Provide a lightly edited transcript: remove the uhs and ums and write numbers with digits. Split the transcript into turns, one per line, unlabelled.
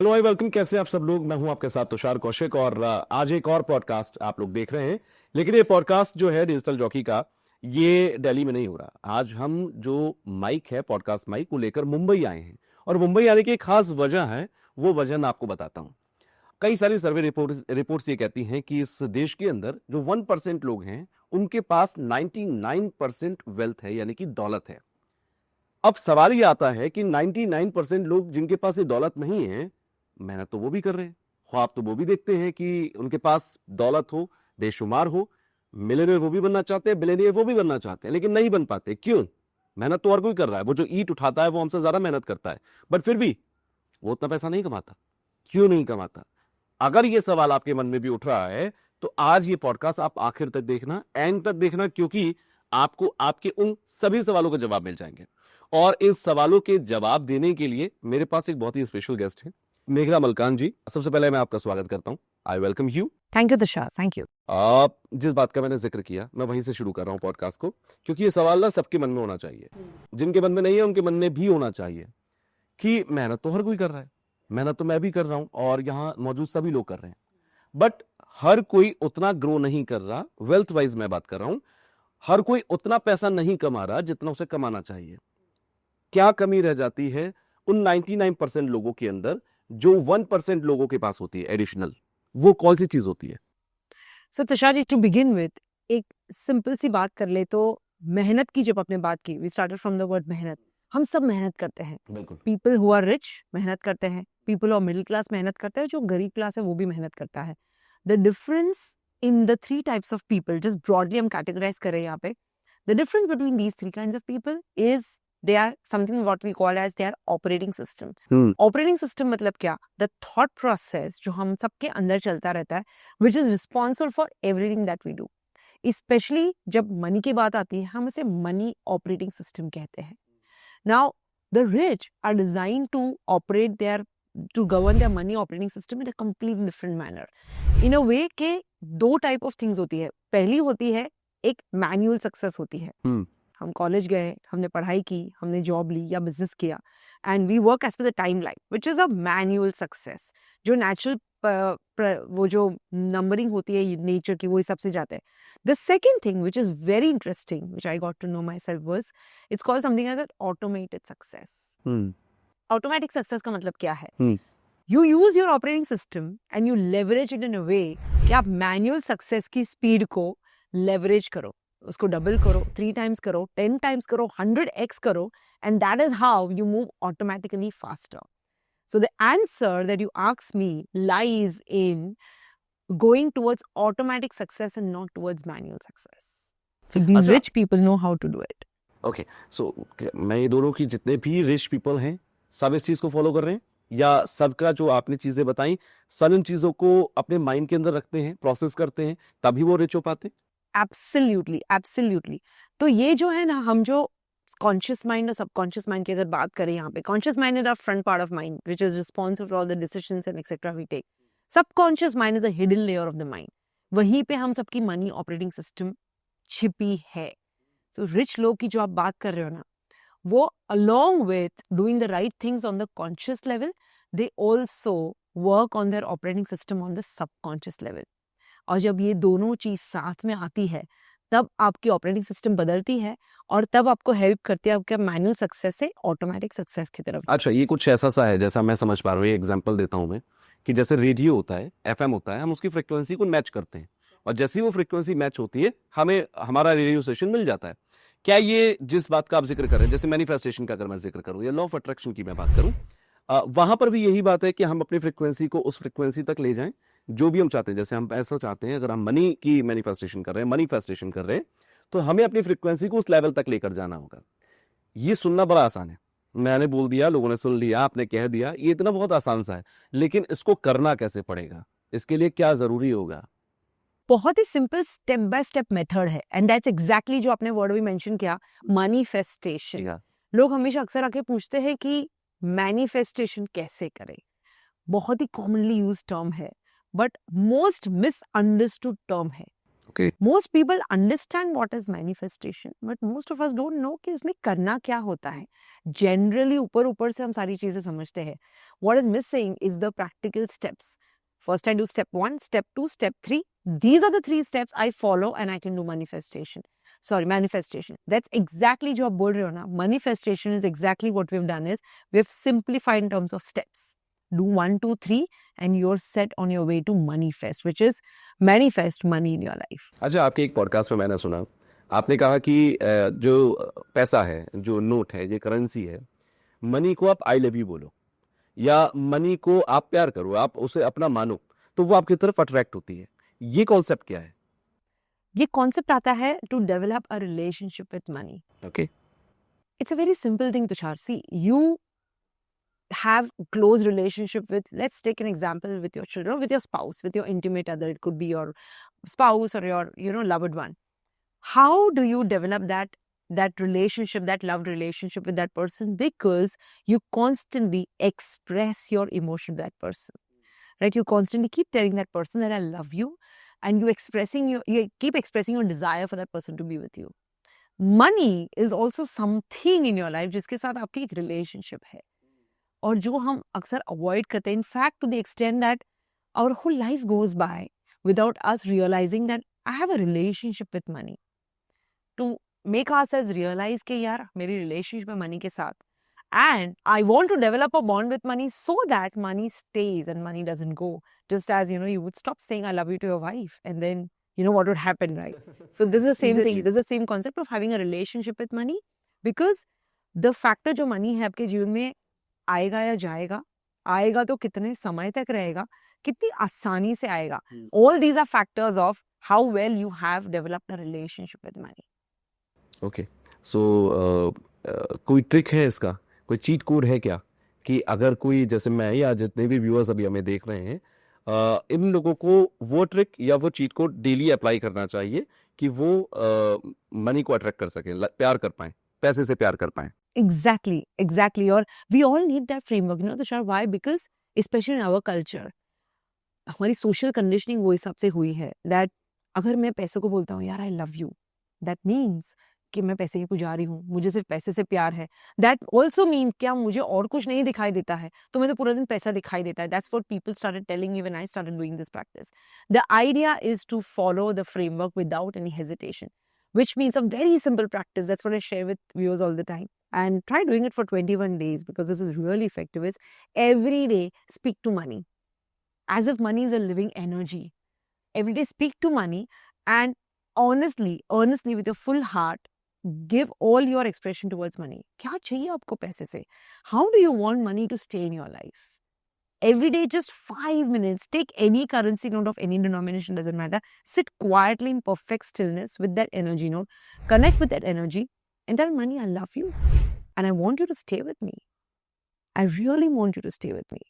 Hello भाई, welcome. कैसे आप सब लोग? मैं हूं आपके साथ तुषार कौशिक और आज एक और पॉडकास्ट आप लोग देख रहे हैं। लेकिन ये पॉडकास्ट जो है डिजिटल जॉकी का, ये दिल्ली में नहीं हो रहा। आज हम जो माइक है, पॉडकास्ट माइक, वो लेकर मुंबई आए हैं। और मुंबई आने की एक खास वजह है, वो वजह मैं आपको बताता हूं। कई सारी सर्वे रिपोर्ट्स ये कहती हैं कि इस देश के अंदर जो 1% लोग हैं, उनके पास 99% वेल्थ है, यानी कि दौलत है। अब सवाल ये आता है कि 99% लोग जिनके पास ये दौलत नहीं है, मेहनत तो वो भी कर रहे हैं, ख्वाब तो वो भी देखते हैं कि उनके पास दौलत हो, बेशुमार हो। मिलियनेयर वो भी बनना चाहते हैं, बिलियनियर वो भी बनना चाहते हैं, लेकिन नहीं बन पाते। क्यों? मेहनत तो और कोई कर रहा है। वो जो ईंट उठाता है वो हमसे ज्यादा मेहनत करता है, बट फिर भी वो उतना पैसा नहीं कमाता। क्यों नहीं कमाता? अगर ये सवाल आपके मन में भी उठ रहा है, तो आज ये पॉडकास्ट आप आखिर तक देखना, एंड तक देखना, क्योंकि आपको आपके उन सभी सवालों के जवाब मिल जाएंगे। और इस सवालों के जवाब देने के लिए मेरे पास एक बहुत ही स्पेशल गेस्ट है, मेघना मलकान जी। सबसे पहले मैं आपका स्वागत करता हूं। I welcome you.
Thank you Tushar, thank you.
आप जिस बात का मैंने जिक्र किया, मैं वहीं से शुरू कर रहा हूं पॉडकास्ट को, क्योंकि ये सवाल ना सबके मन में होना चाहिए। जिनके मन में नहीं है, उनके मन में भी होना चाहिए कि मेहनत तो हर कोई कर रहा है, मेहनत तो मैं भी कर रहा हूं, और यहां मौजूद सभी लोग कर रहे हैं, बट हर कोई उतना ग्रो नहीं कर रहा। वेल्थ वाइज मैं बात कर रहा हूं। हर कोई उतना पैसा नहीं कमा रहा जितना उसे कमाना चाहिए। क्या कमी रह जाती है उन 99% लोगों के अंदर, जो 1% लोगों के पास होती है एडिशनल? वो कौन सी चीज होती है?
सो Tushar ji, to begin with एक सिंपल सी बात कर ले तो मेहनत की जब आपने बात की, we started from the word मेहनत। हम सब मेहनत करते हैं।
बिल्कुल।
पीपल हु आर रिच मेहनत करते हैं, पीपल और मिडिल क्लास मेहनत करते हैं, जो गरीब क्लास है वो भी मेहनत करता है। The difference in the three types of people, just broadly हम कैटेगराइज करें यहाँ पे, the difference between these three kinds of people is they are something what we call as their operating system. Operating system मतलब क्या? The thought process जो हम सबके अंदर चलता रहता है, which is responsible for everything that we do. Specially जब मनी की बात आती है, हम इसे मनी ऑपरेटिंग सिस्टम कहते हैं। Now the rich are design to operate their to govern their money operating system in a complete different manner, in a way के दो टाइप ऑफ थिंग्स होती है। पहली होती है एक मैनुअल सक्सेस होती है। हम कॉलेज गए, हमने पढ़ाई की, हमने जॉब ली या बिजनेस किया, and we work as per the time line, which is a manual success, जो नेचुरल वो जो नंबरिंग होती है नेचर की, वो हिसाब से जाते हैं। The second thing which is very interesting, which I got to know myself, was it's called something as automated success. Automatic success का मतलब क्या है? You use your operating system and you leverage it in a way कि आप manual success की speed को leverage करो, उसको डबल करो, 3 टाइम्स करो, 10 टाइम्स करो, 100x करो, and that is how you move automatically faster. So the answer that you asked me lies in going towards automatic success and not towards manual success. So these
अच्छा,
rich people know how to do it.
Okay. So मैं ये दोनों की जितने भी rich people हैं, सब इस चीज को फॉलो कर रहे हैं, या सबका जो आपने चीजें बताई, सब इन चीजों को अपने माइंड के अंदर रखते हैं, प्रोसेस करते हैं, तभी वो रिच हो पाते?
Absolutely, absolutely. तो ये जो है ना, हम जो कॉन्शियस माइंड और सबकॉन्शियस माइंड की अगर बात करें, यहाँ पे conscious mind is our front part of mind which is responsible for all the decisions and etcetera we take. Subconscious mind is a hidden layer of the mind. वहीं पे हम सबकी मनी ऑपरेटिंग सिस्टम छिपी है। तो rich लोग की जो आप बात कर रहे हो ना, वो along with doing the right things on the conscious level, they also work on their operating system on the subconscious level. और जब ये दोनों चीज साथ में आती है, तब आपकी ऑपरेटिंग सिस्टम बदलती है, और तब आपको हेल्प करती है आपके मैनुअल सक्सेस से ऑटोमेटिक सक्सेस की तरफ।
अच्छा, ये कुछ ऐसा सा है, जैसा मैं समझ पा रहा हूँ, ये एग्जांपल देता हूँ मैं, कि जैसे रेडियो होता है, एफएम होता है, हम उसकी फ्रीक्वेंसी को मैच करते हैं, और जैसे ही वो फ्रीक्वेंसी मैच होती है, हमें हमारा रेडियो स्टेशन मिल जाता है। क्या ये जिस बात का आप जिक्र कर रहे हैं, जैसे मैनिफेस्टेशन का अगर मैं जिक्र करूं, या लॉ ऑफ अट्रैक्शन की मैं बात करूं, वहां पर भी यही बात है कि हम अपनी फ्रीक्वेंसी को उस फ्रीक्वेंसी तक ले जाएं जो भी हम चाहते हैं। जैसे हम पैसा चाहते हैं, अगर हम मनी की मैनिफेस्टेशन कर रहे हैं, मनीफेस्टेशन कर रहे हैं, तो हमें अपनी फ्रीक्वेंसी को उस लेवल तक लेकर जाना होगा। ये सुनना बड़ा आसान है, मैंने बोल दिया, लोगों ने सुन लिया, आपने कह दिया, ये इतना बहुत आसान सा है, लेकिन इसको करना कैसे पड़ेगा? इसके लिए क्या जरूरी होगा?
बहुत ही simple step by step method है, एंड दैट्स एग्जैक्टली जो आपने वर्ड भी मेंशन किया, मैनिफेस्टेशन। लोग हमेशा अक्सर आके पूछते हैं कि मैनिफेस्टेशन कैसे करें। बहुत ही कॉमनली यूज टर्म है, बट मोस्ट मिसअंडरस्टूड टर्म है।
Okay.
Most people understand what is manifestation, but most of us don't know कि उसमें करना क्या होता है. Generally ऊपर ऊपर से हम सारी चीजें समझते हैं. What is missing is the practical steps. First I do step 1, step 2, step 3. These are the 3 steps I follow and I can do manifestation. Manifestation. That's exactly जो आप बोल रहे हो ना. Manifestation is exactly what we've done is we've simplified in terms of steps. Do 1, 2, 3 and you're set on your way to manifest, which is manifest money in your life.
अच्छा, आपके एक podcast में मैंने सुना, आपने कहा कि जो पैसा है, जो नोट है, ये करेंसी है, मनी को आप आई लव यू बोलो या मनी को आप प्यार करो, आप उसे अपना मानो, तो वो आपकी तरफ अट्रैक्ट होती है. ये कॉन्सेप्ट क्या है?
ये कॉन्सेप्ट आता है to develop a relationship with money.
Okay.
It's a very simple thing, Tushar. See, you have close relationship with, let's take an example with your children, with your spouse, with your intimate other. It could be your spouse or your, loved one. How do you develop that relationship, that loved relationship with that person? Because you constantly express your emotion to that person, right? You constantly keep telling that person that I love you, and you keep expressing your desire for that person to be with you. Money is also something in your life जिसके साथ आपकी एक relationship है, और जो हम अक्सर avoid करते हैं. In fact, to the extent that our whole life goes by without us realizing that I have a relationship with money. To make ourselves realize कि यार मेरी relationship है money के साथ, and I want to develop a bond with money so that money stays and money doesn't go. Just as you would stop saying I love you to your wife, and then what would happen, right? So this is the same thing. This is the same concept of having a relationship with money, because the factor जो money है आपके जीवन में आएगा या जाएगा, आएगा तो कितने समय तक रहेगा, कितनी आसानी से आएगा. All these are factors of how well you have developed a relationship with money.
Okay. So कोई ट्रिक है इसका, कोई चीट कोड है क्या, कि अगर कोई जैसे मैं या जितने भी व्यूअर्स अभी हमें देख रहे हैं, इन लोगों को वो ट्रिक या वो चीट कोड डेली अप्लाई करना चाहिए कि वो मनी को अट्रैक्ट कर सकें, प्यार कर पाएं, पैसे से प्यार कर पाएं?
Exactly. Or we all need that framework, Tushar. Why? Because especially in our culture, हमारी social conditioning वो हिसाब से हुई है that अगर मैं पैसे को बोलता हूँ यार I love you, that means कि मैं पैसे की पुजारी हूँ, मुझे सिर्फ पैसे से प्यार है. That also means क्या मुझे और कुछ नहीं दिखाई देता है, तो मैं तो पूरा दिन पैसा दिखाई देता है. That's what people started telling me when I started doing this practice. The idea is to follow the framework without any hesitation, which means a very simple practice. That's what I share with viewers all the time. And try doing it for 21 days because this is really effective. Is every day speak to money as if money is a living energy. Every day speak to money and honestly with your full heart, give all your expression towards money. क्या चाहिए आपको पैसे से? How do you want money to stay in your life? Every day, just 5 minutes, take any currency note of any denomination, doesn't matter. Sit quietly in perfect stillness with that energy note. Connect with that energy and tell money, I love you. And I want you to stay with me. I really want you to stay with me.